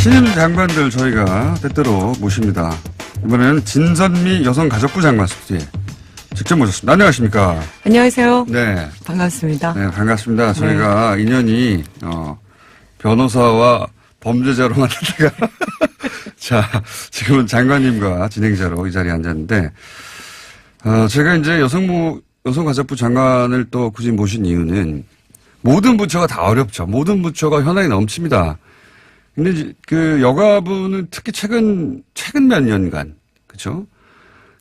신임 장관들 저희가 때때로 모십니다. 이번에는 진선미 여성가족부 장관 스튜디오에 직접 모셨습니다. 안녕하십니까? 안녕하세요. 네. 반갑습니다. 네, 반갑습니다. 저희가 인연이, 변호사와 범죄자로 만났다가, 자, 지금은 장관님과 진행자로 이 자리에 앉았는데, 제가 이제 여성가족부 장관을 또 굳이 모신 이유는 모든 부처가 다 어렵죠. 모든 부처가 현안이 넘칩니다. 근데 그 여가부는 특히 최근 몇 년간, 그죠?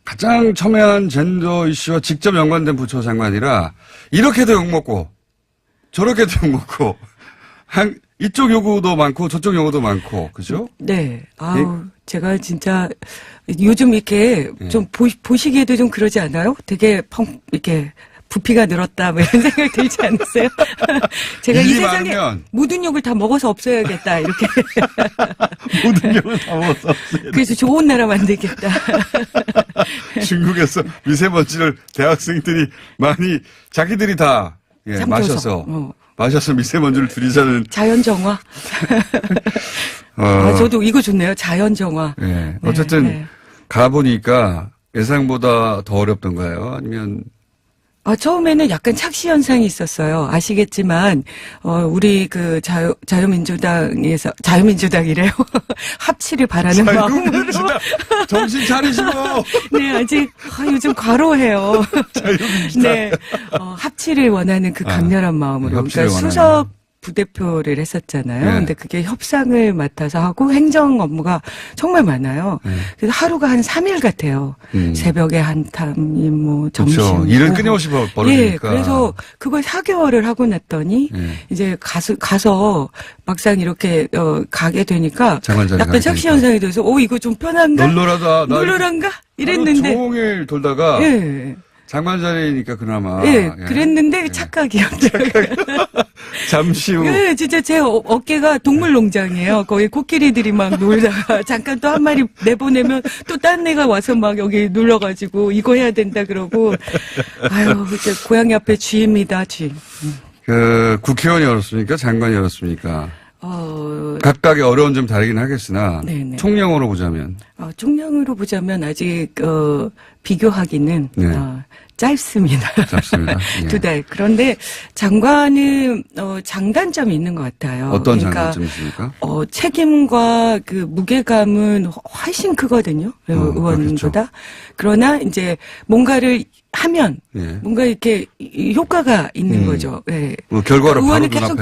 가장 첨예한 젠더 이슈와 직접 연관된 부처 장관이라 이렇게도 욕먹고 저렇게도 욕먹고 이쪽 요구도 많고 저쪽 요구도 많고, 그죠? 네. 아우, 제가 진짜 요즘 이렇게 좀 보시기에도 좀 그러지 않아요? 되게 이렇게 부피가 늘었다, 뭐 이런 생각 들지 않으세요? 제가 이 세상에 많으면. 모든 욕을 다 먹어서 없애야겠다, 이렇게. 모든 욕을 다 먹어서 없애야겠다. 그래서 좋은 나라 만들겠다. 중국에서 미세먼지를 대학생들이 많이, 자기들이 다, 마셔서 미세먼지를 줄이자는. 자연정화. 저도 이거 좋네요. 자연정화. 네. 어쨌든, 가보니까 예상보다 더 어렵던가요? 아니면. 처음에는 약간 착시 현상이 있었어요. 아시겠지만, 우리 자유민주당이래요. 합치를 바라는 마음으로. 정신 차리시고. 네, 아직, 요즘 과로해요. 자유민주당. 네, 합치를 원하는 그 강렬한 마음으로. 그러니까 수석 부대표를 했었잖아요. 네. 근데 그게 협상을 맡아서 하고 행정 업무가 정말 많아요. 네. 그래서 하루가 한 3일 같아요. 새벽에 한 탐이 점심. 그렇죠. 일은 끊임없이 벌어지니까. 네, 그래서 그걸 4개월을 하고 났더니 이제 가서 막상 이렇게 가게 되니까 약간 착시 현상이 돼서 이거 좀 편한가? 널널한가? 이랬는데. 종일 돌다가. 네. 장관 자리니까 그나마. 네, 그랬는데 착각이었더라고요. 잠시 후. 네, 진짜 제 어깨가 동물농장이에요. 거의 코끼리들이 막 놀다가 잠깐 또 한 마리 내보내면 또 딴 애가 와서 막 여기 눌러가지고 이거 해야 된다 그러고. 아유, 이제 고양이 앞에 쥐입니다, 쥐. 국회의원이 어렵습니까? 장관이 어렵습니까? 각각의 어려운 점 다르긴 하겠으나. 네네. 총량으로 보자면. 총량으로 보자면 아직, 비교하기는. 네. 짧습니다. 짧습니다. 예. 2달. 그런데 장관은 장단점이 있는 것 같아요. 어떤 장단점이 있습니까? 책임과 그 무게감은 훨씬 크거든요. 의원보다. 그렇겠죠. 그러나 이제 뭔가를 하면 뭔가 이렇게 효과가 있는 거죠. 예. 결과를 의원은 바로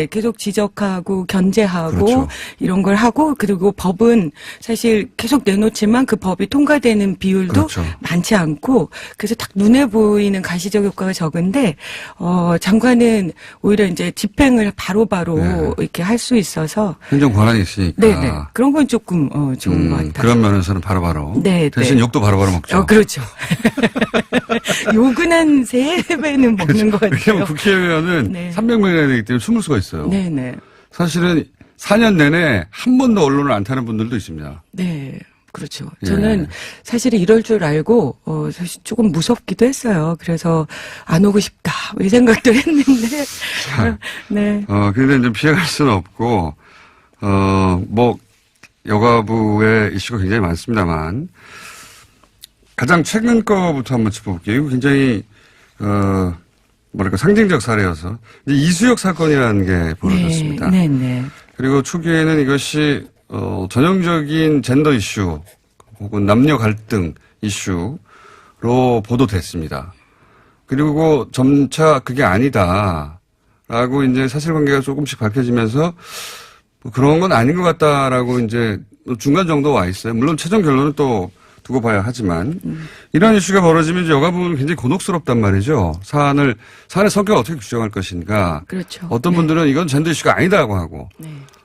계속 지적하고 견제하고 그렇죠. 이런 걸 하고 그리고 법은 사실 계속 내놓지만 그 법이 통과되는 비율도 그렇죠. 많지 않고 그래서 딱 눈에 보이는 가시적 효과가 적은데 장관은 오히려 이제 집행을 바로바로 이렇게 할 수 있어서 행정 권한이 있으니까 네네 그런 건 조금 좋은 것 같아요. 그런 면에서는 바로바로 네, 대신 욕도 바로바로 먹죠. 그렇죠. 욕은 한 3배는 먹는 것 같아요. 왜냐하면 국회의원은 300명이나 되기 때문에 숨을 수가 있어요. 네네. 사실은 4년 내내 한 번도 언론을 안 타는 분들도 있습니다. 네. 그렇죠. 저는 사실은 이럴 줄 알고, 사실 조금 무섭기도 했어요. 그래서 안 오고 싶다. 이 생각도 했는데. 자, 네. 근데 이제 피해갈 수는 없고, 여가부의 이슈가 굉장히 많습니다만, 가장 최근 거부터 한번 짚어볼게요. 이거 굉장히, 상징적 사례여서. 이제 이수혁 사건이라는 게 벌어졌습니다. 네. 그리고 초기에는 이것이, 전형적인 젠더 이슈 혹은 남녀 갈등 이슈로 보도됐습니다. 그리고 점차 그게 아니다라고 이제 사실관계가 조금씩 밝혀지면서 그런 건 아닌 것 같다라고 이제 중간 정도 와 있어요. 물론 최종 결론은 또 두고 봐야 하지만 이런 이슈가 벌어지면 이제 여가부는 굉장히 곤혹스럽단 말이죠. 사안의 성격을 어떻게 규정할 것인가. 그렇죠. 어떤 분들은 이건 젠더 이슈가 아니다고 하고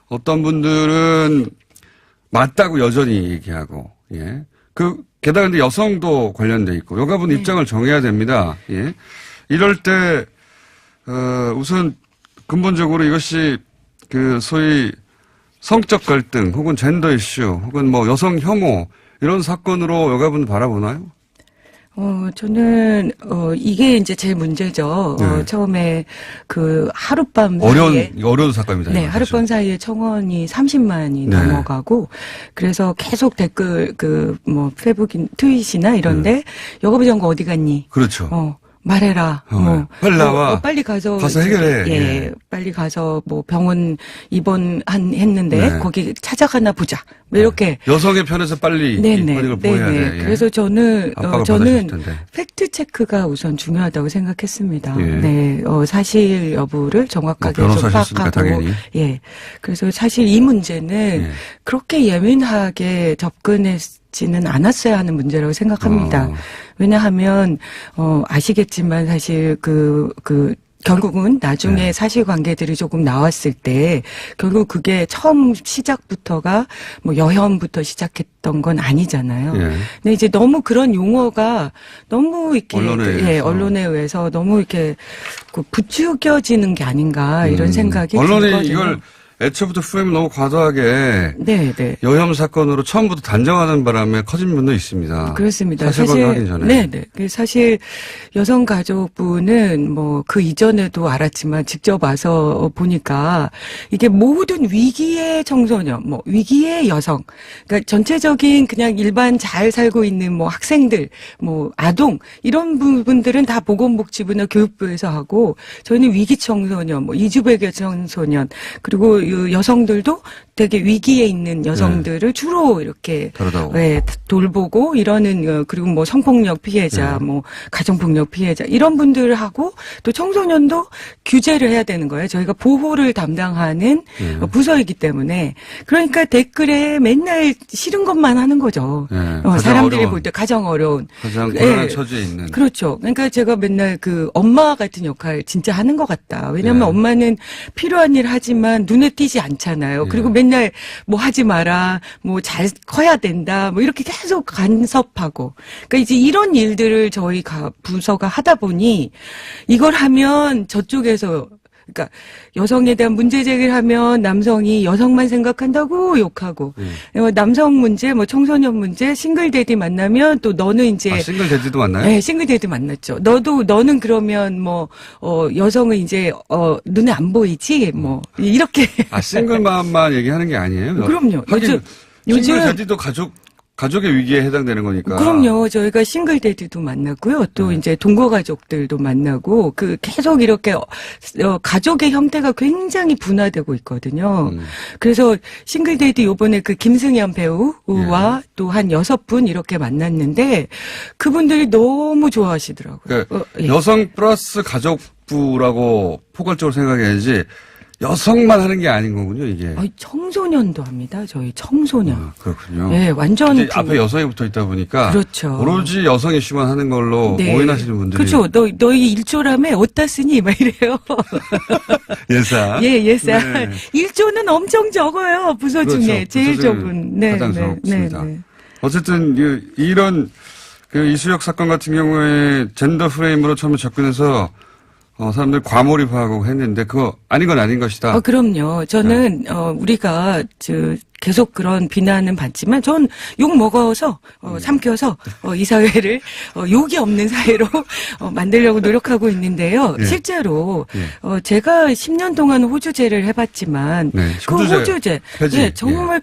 어떤 분들은 맞다고 여전히 얘기하고, 게다가 근데 여성도 관련돼 있고, 여가부는 입장을 정해야 됩니다. 이럴 때, 우선 근본적으로 이것이 소위 성적 갈등 혹은 젠더 이슈 혹은 여성 혐오 이런 사건으로 여가부는 바라보나요? 저는, 이게 이제 제일 문제죠. 네. 처음에 그 하룻밤 사이에. 어려운 사건입니다. 네, 이거 하룻밤 사실. 사이에 청원이 30만이 네. 넘어가고, 그래서 계속 댓글, 페북 트윗이나 이런데, 여가부 장관 어디 갔니? 그렇죠. 말해라. 빨리 나와. 빨리 가서 해결해. 예, 빨리 가서 병원 했는데 네. 거기 찾아가나 보자. 뭐 이렇게. 여성의 편에서 빨리 이 권익을 보여야 돼. 예. 그래서 저는 압박을 저는 받으실 텐데. 팩트 체크가 우선 중요하다고 생각했습니다. 예. 네, 사실 여부를 정확하게 좀 변호사셨으니까 파악하고. 당연히. 예. 그래서 사실 이 문제는 예. 그렇게 예민하게 접근했지는 않았어야 하는 문제라고 생각합니다. 왜냐하면 아시겠지만 사실 결국은 나중에 네. 사실관계들이 조금 나왔을 때 결국 그게 처음 시작부터가 여혐부터 시작했던 건 아니잖아요. 예. 근데 이제 너무 그런 용어가 너무 이렇게 언론에 의해서 너무 이렇게 부추겨지는 게 아닌가 이런 생각이 언론이 들거든요. 이걸 애초부터 프레임 너무 과도하게 네. 여혐 사건으로 처음부터 단정하는 바람에 커진 면도 있습니다. 그렇습니다. 사실관계 확인 전에. 네. 사실 여성가족부는 그 이전에도 알았지만 직접 와서 보니까 이게 모든 위기의 청소년, 위기의 여성, 그러니까 전체적인 그냥 일반 잘 살고 있는 학생들, 아동 이런 부분들은 다 보건복지부나 교육부에서 하고 저희는 위기 청소년, 이주백의 청소년 그리고 여성들도 되게 위기에 있는 여성들을 주로 이렇게 돌보고 이러는 그리고 성폭력 피해자, 가정폭력 피해자 이런 분들하고 또 청소년도 규제를 해야 되는 거예요. 저희가 보호를 담당하는 부서이기 때문에 그러니까 댓글에 맨날 싫은 것만 하는 거죠. 사람들이 볼 때 가장 어려운 가장 곤란한 처지에 있는. 그렇죠. 그러니까 제가 맨날 엄마 같은 역할 진짜 하는 것 같다. 왜냐하면 엄마는 필요한 일 하지만 눈에 띄지 않잖아요. 그리고 맨날 하지 마라, 잘 커야 된다, 이렇게 계속 간섭하고. 그러니까 이제 이런 일들을 저희 부서가 하다 보니 이걸 하면 저쪽에서 그러니까 여성에 대한 문제 제기를 하면 남성이 여성만 생각한다고 욕하고 남성 문제, 청소년 문제, 싱글데디 만나면 또 너는 이제 싱글데디도 만나요? 네, 싱글데디 만났죠. 너는 그러면 여성은 이제 눈에 안 보이지, 이렇게. 싱글맘만 얘기하는 게 아니에요? 그럼요. 요즘 싱글데디도 가족의 위기에 해당되는 거니까. 그럼요. 저희가 싱글데디도 만나고요. 또 이제 동거가족들도 만나고 계속 이렇게 가족의 형태가 굉장히 분화되고 있거든요. 그래서 싱글데디 요번에 김승현 배우와 또 한 6분 이렇게 만났는데 그분들이 너무 좋아하시더라고요. 그러니까 여성 플러스 가족부라고 포괄적으로 생각해야지 여성만 하는 게 아닌 거군요, 이게. 청소년도 합니다. 저희 청소년. 그렇군요. 네, 완전. 앞에 여성이 붙어 있다 보니까. 그렇죠. 오로지 여성 이슈만 하는 걸로 오인하시는 분들이. 그렇죠. 너희 일조라며 어디다 쓰니? 막 이래요. 예사. 예사. 네. 1조는 엄청 적어요. 부서 중에. 제일 적은. 가장 적습니다. 어쨌든, 이런 이수혁 사건 같은 경우에 젠더 프레임으로 처음에 접근해서 사람들 과몰입하고 했는데 그거 아닌 건 아닌 것이다. 그럼요. 저는 우리가 계속 그런 비난은 받지만 전 욕 먹어서 삼켜서 이 사회를 욕이 없는 사회로 만들려고 노력하고 있는데요. 실제로 제가 10년 동안 호주제를 해봤지만 호주제 정말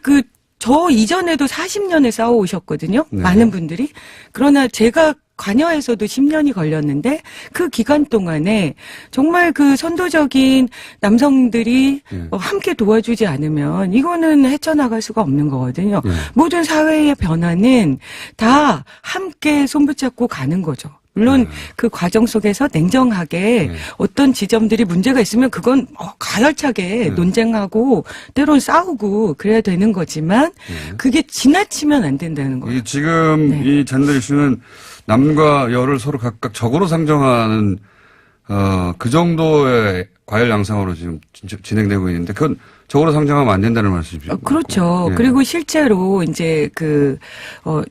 저 이전에도 40년을 싸워오셨거든요. 많은 분들이. 그러나 제가 관여에서도 10년이 걸렸는데 그 기간 동안에 정말 선도적인 남성들이 함께 도와주지 않으면 이거는 헤쳐나갈 수가 없는 거거든요. 모든 사회의 변화는 다 함께 손붙잡고 가는 거죠. 물론 그 과정 속에서 냉정하게 어떤 지점들이 문제가 있으면 그건 가열차게 논쟁하고 때론 싸우고 그래야 되는 거지만 그게 지나치면 안 된다는 거예요. 지금 이 젠더 이슈는 남과 여를 서로 각각 적으로 상정하는 그 정도의 과열 양상으로 지금 진행되고 있는데 그건 적으로 상정하면 안 된다는 말씀이시죠? 그렇죠. 예. 그리고 실제로 이제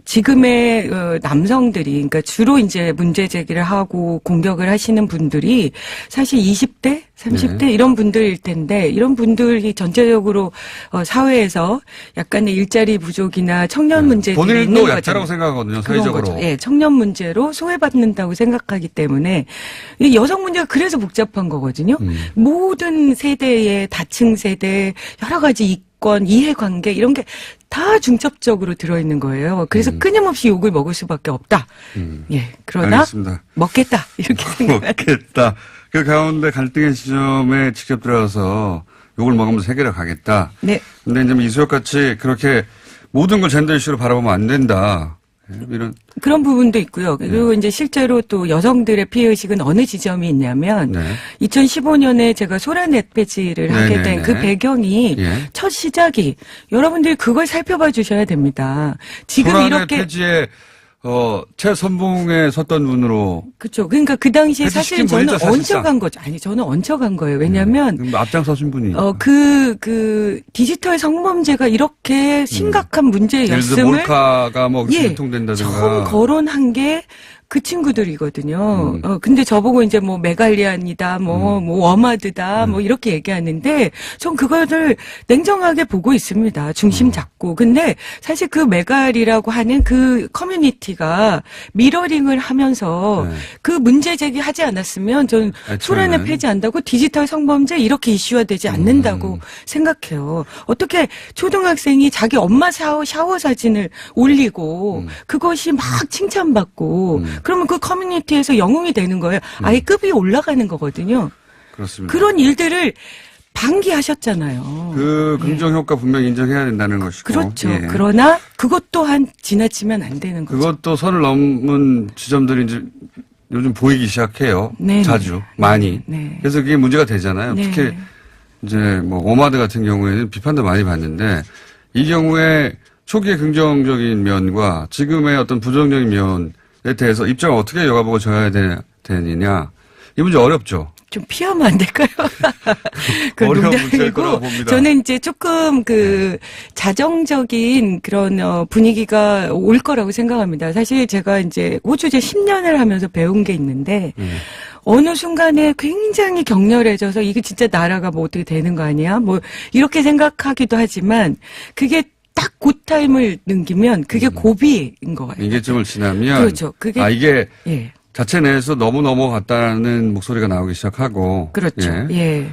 지금의 남성들이, 그러니까 주로 이제 문제 제기를 하고 공격을 하시는 분들이 사실 20대, 30대 이런 분들일 텐데, 이런 분들이 전체적으로 사회에서 약간의 일자리 부족이나 청년 문제들이 있는 본인도 거죠. 약자라고 생각하거든요, 그런 사회적으로. 거죠. 예, 청년 문제로 소외받는다고 생각하기 때문에 이 여성 문제가 그래서 복잡한 거거든요. 모든 세대의 다층 세대, 여러 가지 이권, 이해관계 이런 게 다 중첩적으로 들어있는 거예요. 그래서 끊임없이 욕을 먹을 수밖에 없다. 예, 그러나 알겠습니다. 먹겠다 이렇게 생각합니다. 먹겠다. 그 가운데 갈등의 지점에 직접 들어가서 욕을 먹으면서 해결해 가겠다. 네. 근데 이제 이수혁 같이 그렇게 모든 걸 젠더 이슈로 바라보면 안 된다. 이런. 그런 부분도 있고요. 그리고 이제 실제로 또 여성들의 피해의식은 어느 지점이 있냐면 네. 2015년에 제가 소라넷 폐지를 하게 된 그 배경이 예. 첫 시작이 여러분들이 그걸 살펴봐 주셔야 됩니다. 지금 소란의 이렇게 폐지에 최선봉에 섰던 분으로. 그렇죠. 그러니까 그 당시에 사실은 폐지시킨 저는 분이죠, 사실상. 얹혀간 거죠. 아니 저는 얹혀간 거예요. 왜냐하면 그럼 앞장서신 분이. 그 디지털 성범죄가 이렇게 심각한 예를 들어 문제였음을 몰카가 뭐 예, 유통된다든가. 처음 거론한 게 그 친구들이거든요. 근데 저보고 이제 뭐 메갈리안이다, 뭐 워마드다, 뭐 이렇게 얘기하는데 전 그거를 냉정하게 보고 있습니다. 중심 잡고. 근데 사실 그 메갈이라고 하는 그 커뮤니티가 미러링을 하면서 네. 그 문제 제기하지 않았으면 저는 소란을 폐지한다고 디지털 성범죄 이렇게 이슈화되지 않는다고 생각해요. 어떻게 초등학생이 자기 엄마 샤워 사진을 올리고 그것이 막 칭찬받고 그러면 그 커뮤니티에서 영웅이 되는 거예요. 아예 급이 올라가는 거거든요. 그렇습니다. 그런 일들을 방기하셨잖아요. 그 긍정 효과 분명히 인정해야 된다는 것이고. 그렇죠. 예. 그러나 그것 또한 지나치면 안 되는 거죠. 그것도 선을 넘은 지점들이 이제 요즘 보이기 시작해요. 네네. 자주 많이. 네. 그래서 그게 문제가 되잖아요. 네. 특히 이제 뭐 오마드 같은 경우에는 비판도 많이 받는데 이 경우에 초기의 긍정적인 면과 지금의 어떤 부정적인 면에 대해서 입장을 어떻게 여가보고 져야 되느냐. 이 문제 어렵죠. 좀 피하면 안 될까요? 그 어려운 문제일 거라고 농담이고 봅니다. 저는 이제 조금 자정적인 그런 분위기가 올 거라고 생각합니다. 사실 제가 이제 호주제 10년을 하면서 배운 게 있는데 어느 순간에 굉장히 격렬해져서 이게 진짜 나라가 뭐 어떻게 되는 거 아니야? 뭐 이렇게 생각하기도 하지만 그게 딱 고타임을 넘기면 그게 고비인 것 같아요. 인계점을 지나면 그렇죠. 그게 이게 예. 자체 내에서 너무 넘어갔다는 목소리가 나오기 시작하고. 그렇죠. 예. 예.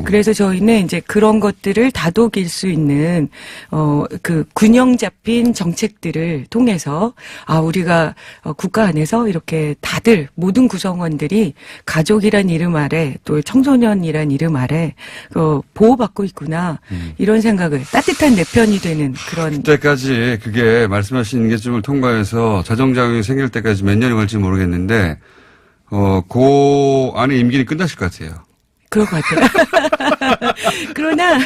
그래서 저희는 이제 그런 것들을 다독일 수 있는 그 균형 잡힌 정책들을 통해서 우리가 국가 안에서 이렇게 다들 모든 구성원들이 가족이란 이름 아래 또 청소년이란 이름 아래 보호받고 있구나 이런 생각을 따뜻한 내 편이 되는 그런. 그때까지 그게 말씀하신 인계점을 통과해서 자정작용이 생길 때까지 몇 년이 걸릴지 모르겠는데 그 안에 임기는 끝나실 것 같아요. 그럴 것 같아요. 그러나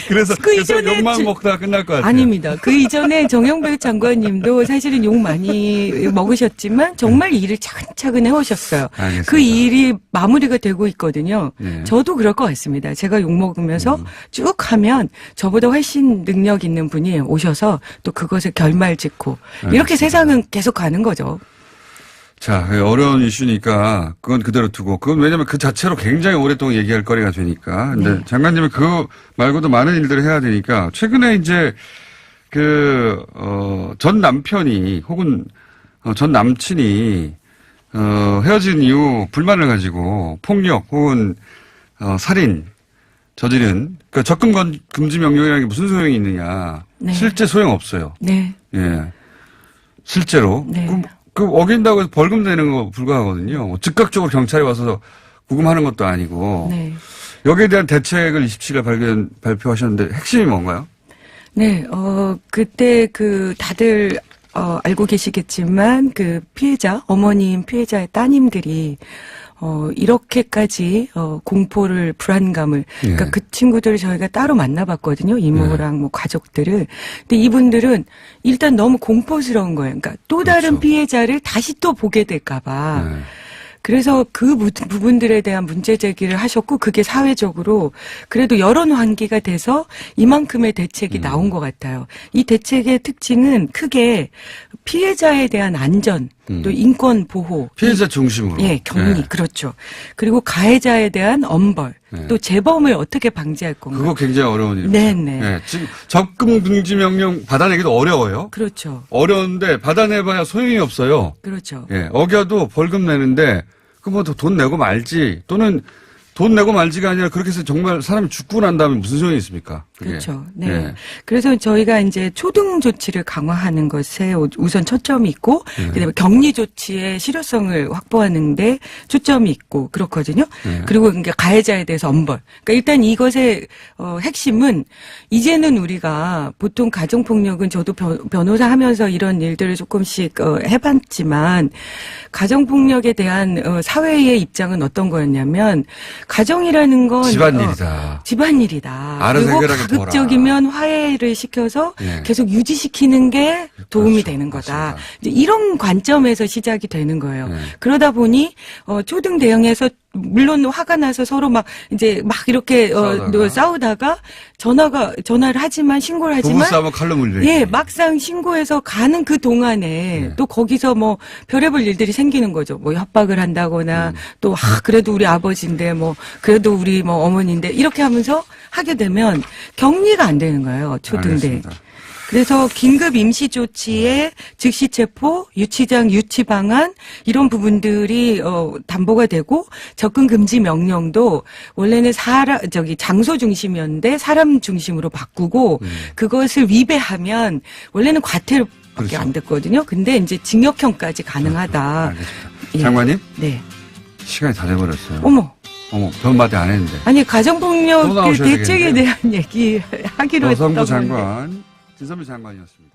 그래서 이전에 욕만 먹다가 끝날 것 같아요. 아닙니다. 그 이전에 정영배 장관님도 사실은 욕 많이 먹으셨지만 정말 일을 차근차근 해오셨어요. 알겠습니다. 그 일이 마무리가 되고 있거든요. 네. 저도 그럴 것 같습니다. 제가 욕 먹으면서 쭉 하면 저보다 훨씬 능력 있는 분이 오셔서 또 그것을 결말짓고 이렇게 세상은 계속 가는 거죠. 자, 어려운 이슈니까 그건 그대로 두고 그건 왜냐면 그 자체로 굉장히 오랫동안 얘기할 거리가 되니까. 근데 네. 장관님은 그거 말고도 많은 일들을 해야 되니까 최근에 이제 전 남편이 혹은 전 남친이 헤어진 이후 불만을 가지고 폭력 혹은 살인 저지른 그러니까 접근 금지 명령이라는 게 무슨 소용이 있느냐. 네. 실제 소용 없어요. 네. 예. 실제로. 네. 그 어긴다고 해서 벌금 내는 거 불가하거든요. 뭐 즉각적으로 경찰이 와서 구금하는 것도 아니고. 네. 여기에 대한 대책을 27일 발표하셨는데 핵심이 뭔가요? 네, 그때 다들 알고 계시겠지만 어머님 피해자의 따님들이 이렇게까지 공포를 불안감을 그러니까 예. 그 친구들을 저희가 따로 만나봤거든요. 이모랑 뭐 가족들을. 근데 이분들은 일단 너무 공포스러운 거예요. 그러니까 또 다른 그렇죠. 피해자를 다시 또 보게 될까봐. 네. 그래서 그 부분들에 대한 문제 제기를 하셨고 그게 사회적으로 그래도 여론 환기가 돼서 이만큼의 대책이 나온 것 같아요. 이 대책의 특징은 크게 피해자에 대한 안전 또 인권 보호. 피해자 중심으로. 예, 격리. 네. 그렇죠. 그리고 가해자에 대한 엄벌. 네. 또 재범을 어떻게 방지할 건가. 그거 굉장히 어려운 일이죠. 네네. 네, 지금 적금 금지 명령 받아내기도 어려워요. 그렇죠. 어려운데 받아내봐야 소용이 없어요. 그렇죠. 예, 어겨도 벌금 내는데 그 뭐 돈 내고 말지 또는 돈 내고 말지가 아니라 그렇게 해서 정말 사람이 죽고 난 다음에 무슨 소용이 있습니까? 그게. 그렇죠. 네. 예. 그래서 저희가 이제 초등 조치를 강화하는 것에 우선 초점이 있고, 그다음에 격리 조치의 실효성을 확보하는데 초점이 있고 그렇거든요. 그리고 이제 가해자에 대해서 엄벌. 그러니까 일단 이것의 핵심은 이제는 우리가 보통 가정폭력은 저도 변호사 하면서 이런 일들을 조금씩 해봤지만 가정폭력에 대한 사회의 입장은 어떤 거였냐면 가정이라는 건 집안일이다. 집안일이다. 알아서 그리고 해결하게 둬라. 가급적이면 화해를 시켜서 예. 계속 유지시키는 게 도움이 그렇죠. 되는 거다. 맞습니다. 이제 이런 관점에서 시작이 되는 거예요. 예. 그러다 보니 초등 대형에서 물론 화가 나서 서로 막 이제 막 이렇게 싸우다가 전화를 하지만 신고를 하지만 부부싸움은 칼로 물려. 예, 막상 신고해서 가는 그 동안에 또 거기서 뭐 별의별 일들이 생기는 거죠. 뭐 협박을 한다거나 또 그래도 우리 아버지인데 뭐 그래도 우리 뭐 어머니인데 이렇게 하면서 하게 되면 격리가 안 되는 거예요. 초등 때. 알겠습니다. 그래서 긴급 임시 조치에 즉시 체포, 유치장 유치 방안 이런 부분들이 담보가 되고 접근 금지 명령도 원래는 장소 중심이었는데 사람 중심으로 바꾸고 그것을 위배하면 원래는 과태료밖에 그렇죠. 안 됐거든요. 근데 이제 징역형까지 가능하다. 알겠습니다. 예. 장관님 네. 시간이 다 돼버렸어요. 어머. 별마디 안 했는데. 아니 또 가정폭력 그 나오셔야 대책에 되겠네요. 대한 얘기 하기로 했던 여성부 건데. 장관 진선미 장관이었습니다.